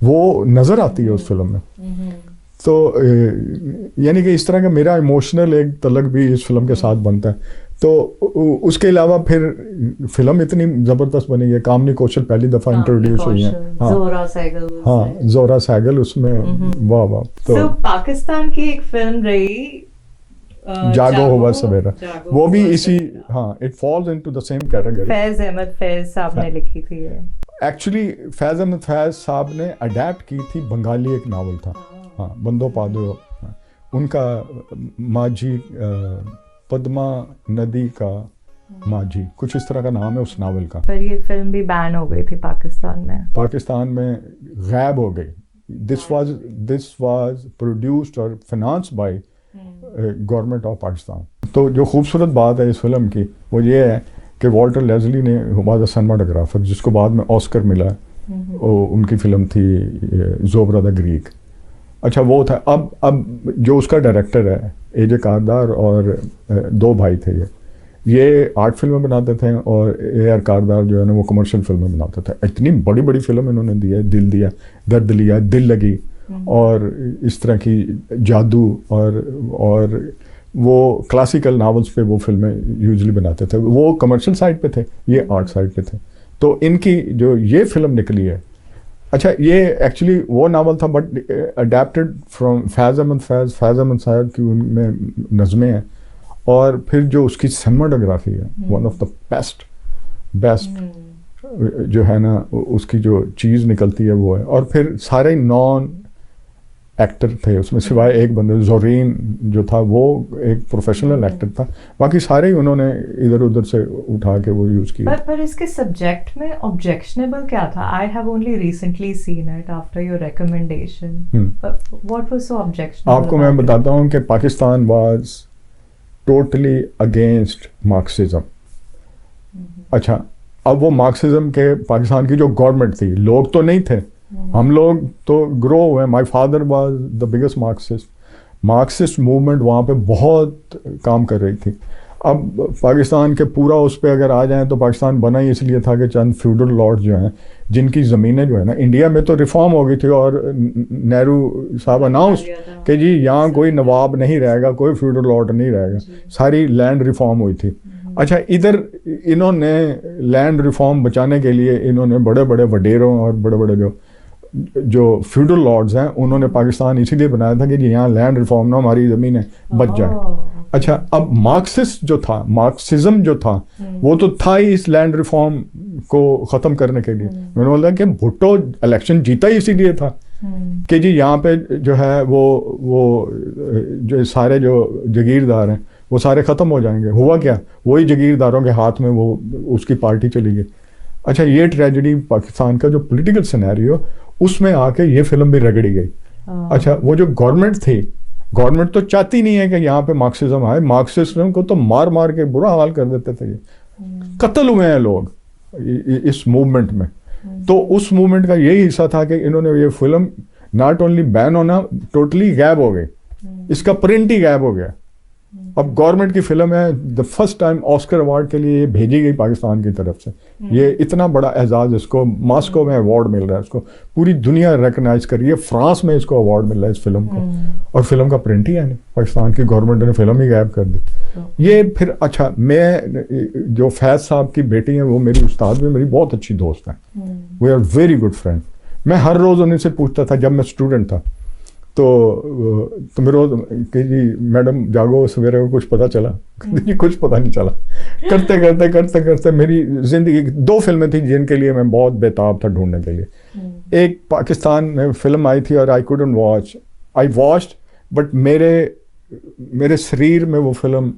वो नज़र आती है उस फिल्म में। तो यानी कि इस तरह का मेरा इमोशनल एक तलक भी इस फिल्म के साथ बनता है। तो उसके अलावा फिर फिल्म इतनी ज़बरदस्त बनी है। कामनी कौशल पहली दफ़ा इंट्रोड्यूस हुई है। हाँ, जोरा सहगल उसमें, वाह वाह। तो पाकिस्तान की एक फिल्म रही जागो हुआ सवेरा, वो भी इसी, हाँ, it falls into the same category. Faiz Ahmed Faiz साहब ने लिखी थी। एक्चुअली फैज अहमद फैज साहब ने अडेप्ट की थी, बंगाली एक नावल था, हाँ, बंदो पादो, उनका माझी, पद्मा नदी का माझी, कुछ इस तरह का नाम है उस नावल का। पर ये फिल्म भी बैन हो गई थी पाकिस्तान में गायब हो गई। दिस वाज प्रोड्यूस्ड और financed by government of Pakistan. तो जो खूबसूरत बात है इस फिल्म की वो ये है कि वॉल्टर लेज़ली ने वाज अ सिनेमाटोग्राफर, जिसको बाद में ऑस्कर मिला है। उनकी फिल्म थी ज़ोबरा द ग्रीक। अच्छा, वो था। अब जो उसका डायरेक्टर है एजे कारदार, और दो भाई थे ये आर्ट फिल्में बनाते थे, और AR कारदार जो है ना वो कमर्शियल फिल्में बनाते थे। इतनी बड़ी बड़ी फिल्म इन्होंने दी है, दिल दिया, दर्द लिया, दिल लगी, और इस तरह की जादू, और वो क्लासिकल नावल्स पे वो फिल्में यूजुअली बनाते थे। वो कमर्शियल साइड पे थे, ये आर्ट साइड पे थे। तो इनकी जो ये फिल्म निकली है, अच्छा, ये एक्चुअली वो नावल था बट अडेप्टेड फ्रॉम फैज़ अहमद साहब की उनमें नज़में हैं, और फिर जो उसकी सिनेमाटोग्राफी है, वन ऑफ द बेस्ट जो है ना, उसकी जो चीज़ निकलती है वो है। और फिर सारे नॉन एक्टर थे उसमें, सिवाय एक बंदे, जोरीन जो था वो एक प्रोफेशनल एक्टर था, बाकी सारे ही उन्होंने इधर उधर से उठा के वो यूज़ किया। पर इसके सब्जेक्ट में ऑब्जेक्शनेबल क्या था? I have only recently seen it after your recommendation. What was so objectionable? आपको मैं बताता हूँ कि Pakistan was totally against Marxism. अच्छा, अब वो मार्क्सिज्म के पाकिस्तान की जो गवर्नमेंट थी, लोग तो नहीं थे, हम लोग तो ग्रो हुए। My father was the biggest Marxist movement वहाँ पे बहुत काम कर रही थी। अब पाकिस्तान के पूरा उस पर अगर आ जाएं तो पाकिस्तान बना ही इसलिए था कि चंद फ्यूडल लॉर्ड्स जो हैं, जिनकी ज़मीनें जो है ना, इंडिया में तो रिफॉर्म हो गई थी और नेहरू साहब अनाउंस कि जी यहाँ कोई नवाब नहीं रहेगा, कोई फ्यूडल लॉर्ड नहीं रहेगा, सारी लैंड रिफॉर्म हुई थी। अच्छा, इधर इन्होंने लैंड रिफॉर्म बचाने के लिए इन्होंने बड़े बड़े वडेरों और बड़े बड़े जो फ्यूडल लॉर्ड्स हैं, उन्होंने पाकिस्तान इसीलिए बनाया था कि जी यहाँ लैंड रिफॉर्म ना, हमारी ज़मीनें बच जाए। अच्छा, अब मार्क्सिज्म जो था वो तो था ही इस लैंड रिफॉर्म को ख़त्म करने के लिए। मैंने बोला कि भुट्टो इलेक्शन जीता ही इसीलिए था कि जी यहाँ पे जो है वो जो सारे जो जागीरदार हैं वो सारे ख़त्म हो जाएंगे। हुआ क्या, वही जागीरदारों के हाथ में वो उसकी पार्टी चली गई। अच्छा, ये ट्रेजेडी पाकिस्तान का जो पॉलिटिकल सिनेरियो, उसमें आके ये फिल्म भी रगड़ी गई। अच्छा, वो जो गवर्नमेंट तो चाहती नहीं है कि यहाँ पे मार्क्सिज्म आए। मार्क्सिज्म को तो मार मार के बुरा हाल कर देते थे, ये कत्ल हुए हैं लोग इस मूवमेंट में। तो उस मूवमेंट का यही हिस्सा था कि इन्होंने ये फिल्म नॉट ओनली बैन होना, टोटली गायब हो गई, इसका प्रिंट ही गायब हो गया। अब गवर्नमेंट की फिल्म है, the first time Oscar award के लिए ये भेजी गई पाकिस्तान की तरफ से। ये इतना बड़ा एजाज़, इसको मॉस्को में अवार्ड मिल रहा है, इसको पूरी दुनिया रिकग्नाइज कर रही है, फ्रांस में इसको अवार्ड मिल रहा है इस फिल्म को, और फिल्म का प्रिंट ही है नहीं, पाकिस्तान की गवर्नमेंट ने फिल्म ही गायब कर दी। ये फिर अच्छा, मैं जो फैज़ साहब की बेटी हैं वो मेरी उस्ताद भी मेरी बहुत अच्छी दोस्त हैं, we are very good friend. मैं हर रोज़ उन्हीं से पूछता था जब मैं स्टूडेंट था, तो मेरे रोज कि जी मैडम जागो सवेरे को कुछ पता चला, जी कुछ पता नहीं चला। करते करते करते करते मेरी ज़िंदगी, 2 फिल्में थी जिनके लिए मैं बहुत बेताब था ढूंढने के लिए। एक पाकिस्तान में फिल्म आई थी और I couldn't watch, I watched but मेरे शरीर में वो फिल्म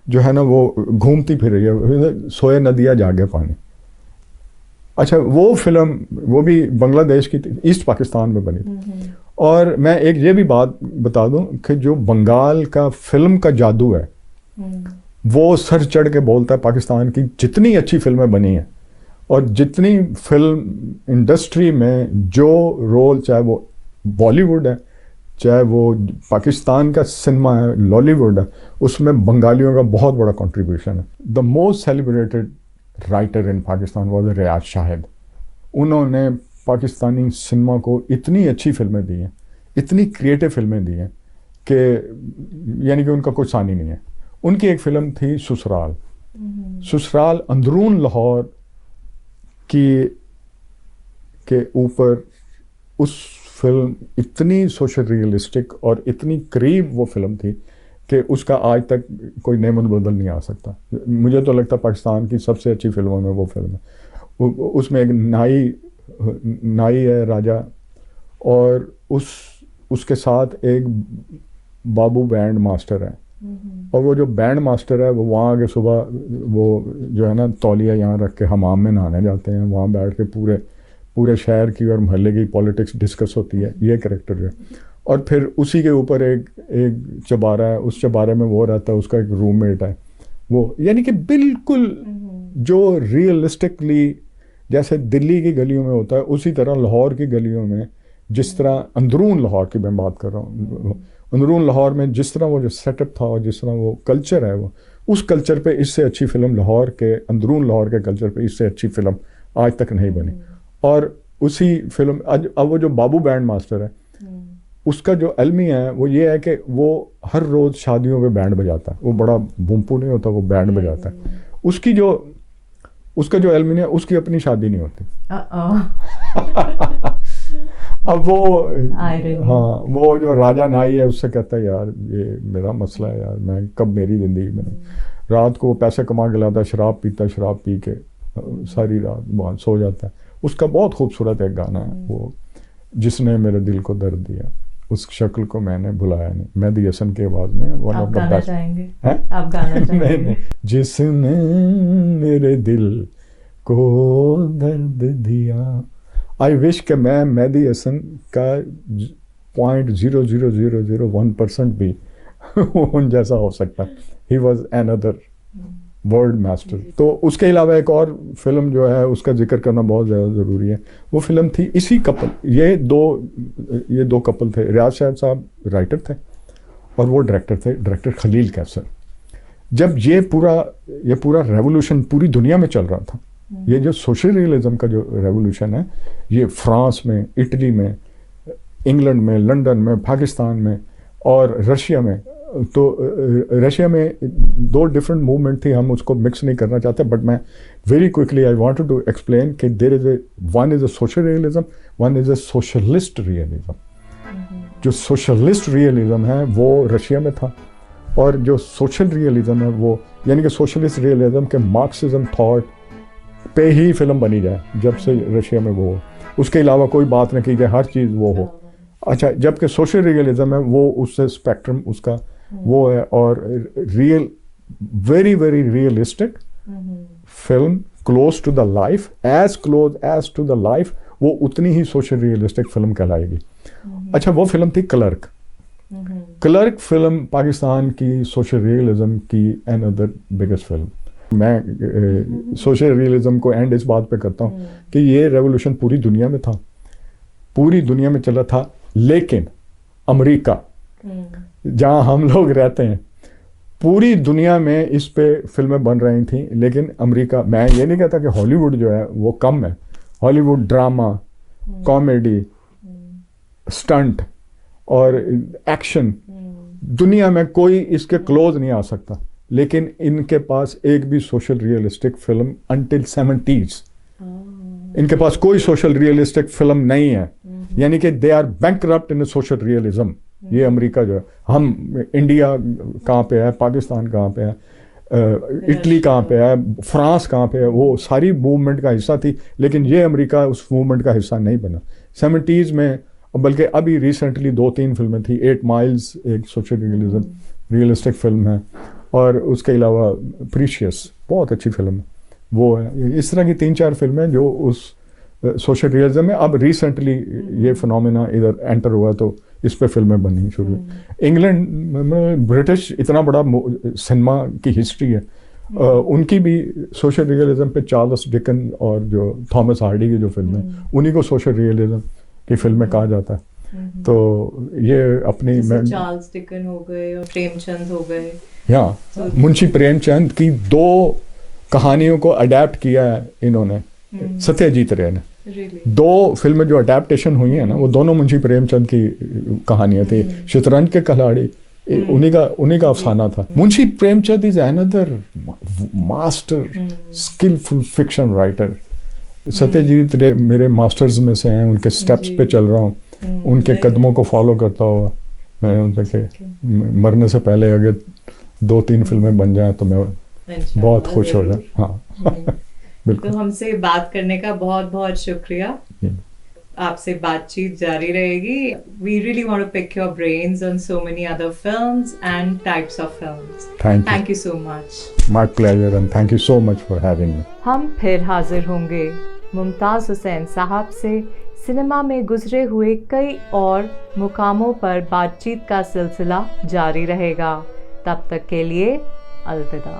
जो है ना वो घूमती फिर रही है, सोए नदिया जागे पानी। अच्छा, वो फिल्म वो भी बांग्लादेश की थी, ईस्ट पाकिस्तान में बनी थी। और मैं एक ये भी बात बता दूं कि जो बंगाल का फिल्म का जादू है वो सर चढ़ के बोलता है पाकिस्तान की जितनी अच्छी फिल्में बनी हैं और जितनी फिल्म इंडस्ट्री में जो रोल, चाहे वो बॉलीवुड है चाहे वो पाकिस्तान का सिनेमा है, लॉलीवुड है, उसमें बंगालियों का बहुत बड़ा कंट्रीब्यूशन है। The most celebrated writer in Pakistan was Riyaz Shahid. उन्होंने पाकिस्तानी सिनेमा को इतनी अच्छी फिल्में दी हैं, इतनी क्रिएटिव फिल्में दी हैं कि यानी कि उनका कोई सानी नहीं है। उनकी एक फिल्म थी ससुराल। ससुराल अंदरून लाहौर के ऊपर उस फिल्म इतनी सोशल रियलिस्टिक और इतनी करीब वो फिल्म थी कि उसका आज तक कोई नेमत बदल नहीं आ सकता। मुझे तो लगता है पाकिस्तान की सबसे अच्छी फिल्मों में वो फिल्म है। उसमें एक नाई है राजा, और उसके साथ एक बाबू बैंड मास्टर है, और वो जो बैंड मास्टर है वो वहाँ आके सुबह वो जो है ना तौलिया यहाँ रख के हमाम में नहाने जाते हैं, वहाँ बैठ के पूरे शहर की और मोहल्ले की पॉलिटिक्स डिस्कस होती है, ये कैरेक्टर जो है। और फिर उसी के ऊपर एक चबारा है, उस चबारे में वो रहता है, उसका एक रूममेट है वो, यानी कि बिल्कुल जो रियलिस्टिकली जैसे दिल्ली की गलियों में होता है उसी तरह लाहौर की गलियों में, जिस तरह अंदरून लाहौर की मैं बात कर रहा हूँ, अंदरून लाहौर में जिस तरह वो जो सेटअप था और जिस तरह वो कल्चर है, वो उस कल्चर पे इससे अच्छी फिल्म लाहौर के, अंदरून लाहौर के कल्चर पे इससे अच्छी फिल्म आज तक नहीं बनी। और उसी फिल्म अब वो जो बाबू बैंड मास्टर है उसका जो अलमी है वो ये है कि वो हर रोज़ शादियों में बैंड बजाता है, वो बड़ा बूमपू नहीं होता, वो बैंड बजाता है। उसका जो अलमी है उसकी अपनी शादी नहीं होती। अब वो हाँ, वो जो राजा नाई है उससे कहता है यार ये मेरा मसला है यार, मैं कब मेरी ज़िंदगी में रात को पैसे कमा के लाता, शराब पीता, शराब पी के सारी रात वहाँ सो जाता है। उसका बहुत खूबसूरत एक गाना है वो, जिसने मेरे दिल को दर्द दिया उस शक्ल को मैंने भुलाया नहीं, मेहदी हसन की आवाज़ में। वन ऑफ द बेस्ट है आप गाना चाहेंगे? नहीं, जिसने मेरे दिल को दर्द दिया। आई विश कि मैं मेहदी हसन का 0.00001% भी उन जैसा हो सकता। He was another world master. तो उसके अलावा एक और फिल्म जो है उसका जिक्र करना बहुत ज़्यादा ज़रूरी है। वो फिल्म थी इसी कपल, ये दो कपल थे। रियाज शाहिद साहब राइटर थे और वो डायरेक्टर थे, डायरेक्टर खलील कैसर। जब ये पूरा रेवोल्यूशन पूरी दुनिया में चल रहा था, ये जो सोशल रियलिज्म का जो रेवोल्यूशन है, ये फ्रांस में, इटली में, इंग्लैंड में, लंदन में, पाकिस्तान में और रशिया में। तो रशिया में 2 डिफरेंट मूवमेंट थी, हम उसको मिक्स नहीं करना चाहते, बट मैं very quickly I wanted to explain कि there is one is a social realism, one is a socialist realism. जो सोशलिस्ट रियलिज्म है वो रशिया में था, और जो सोशल रियलिज्म है वो यानी कि सोशलिस्ट रियलिज्म के मार्क्सिज्म थॉट पे ही फिल्म बनी जाए जब से रशिया में वो हो, उसके अलावा कोई बात न की जाए, हर चीज़ वो हो। अच्छा, जबकि सोशल रियलिज्म है वो उससे स्पेक्ट्रम उसका वो है, और very very realistic film, close to the life, as close as to the life, वो उतनी ही सोशल रियलिस्टिक फिल्म कहलाएगी। अच्छा, वो फिल्म थी क्लर्क। क्लर्क फिल्म पाकिस्तान की सोशल रियलिज्म की अनदर बिगेस्ट फिल्म। मैं सोशल रियलिज्म को एंड इस बात पे करता हूँ कि ये रेवोल्यूशन पूरी दुनिया में था, पूरी दुनिया में चला था, लेकिन अमेरिका जहाँ हम लोग रहते हैं, पूरी दुनिया में इस पे फिल्में बन रही थी, लेकिन अमेरिका, मैं ये नहीं कहता कि हॉलीवुड जो है वो कम है, हॉलीवुड ड्रामा, कॉमेडी, स्टंट और एक्शन, दुनिया में कोई इसके क्लोज नहीं आ सकता, लेकिन इनके पास एक भी social realistic film until 70s, इनके पास कोई सोशल रियलिस्टिक फिल्म नहीं है, यानी कि they are bankrupt in social realism. ये अमेरिका जो है, हम इंडिया कहाँ पे है, पाकिस्तान कहाँ पे है, इटली कहाँ पे है, फ्रांस कहाँ पे है, वो सारी मूवमेंट का हिस्सा थी, लेकिन ये अमेरिका उस मूवमेंट का हिस्सा नहीं बना 70s में। बल्कि अभी रिसेंटली 2-3 फिल्में थी, 8 माइल्स एक सोशल रियलिस्टिक फिल्म है, और उसके अलावा प्रीशियस बहुत अच्छी फिल्म है वो है। इस तरह की 3-4 फिल्में जो उस सोशल रियलिज्म में, अब रिसेंटली ये फिनोमेना इधर एंटर हुआ तो इस पे फिल्में बननी शुरू। इंग्लैंड में ब्रिटिश इतना बड़ा सिनेमा की हिस्ट्री है, उनकी भी सोशल रियलिज्म पे चार्ल्स डिकन और जो थॉमस हार्डी की जो फिल्में, उन्हीं को सोशल रियलिज्म की फिल्में कहा जाता है। तो ये अपनी चार्ल्स डिकन हो गए और प्रेमचंद हो गए, यहाँ मुंशी प्रेमचंद की 2 कहानियों को अडेप्ट किया है इन्होंने, सत्यजीत रे ने। दो फिल्में जो अडेप्टेशन हुई है ना, वो दोनों मुंशी प्रेमचंद की कहानियां थी। शतरंज के खिलाड़ी उन्हीं का अफसाना था। Munshi Premchand is another master skillful fiction writer. Satyajit Ray मेरे मास्टर्स में से हैं, उनके स्टेप्स पे चल रहा हूँ, उनके कदमों को फॉलो करता हुआ मैं उनसे मरने से पहले अगर 2-3 फिल्में बन जाएं तो मैं बहुत खुश हो जाऊँ। हाँ बिल्कुल। तो हमसे बात करने का बहुत बहुत शुक्रिया। आपसे बातचीत जारी रहेगी। We really want to pick your brains on so many other films and types of films. Thank you so much. My pleasure and thank you so much for having me. हम फिर हाजिर होंगे मुमताज़ हुसैन साहब से सिनेमा में गुजरे हुए कई और मुकामों पर बातचीत का सिलसिला जारी रहेगा। तब तक के लिए अलविदा।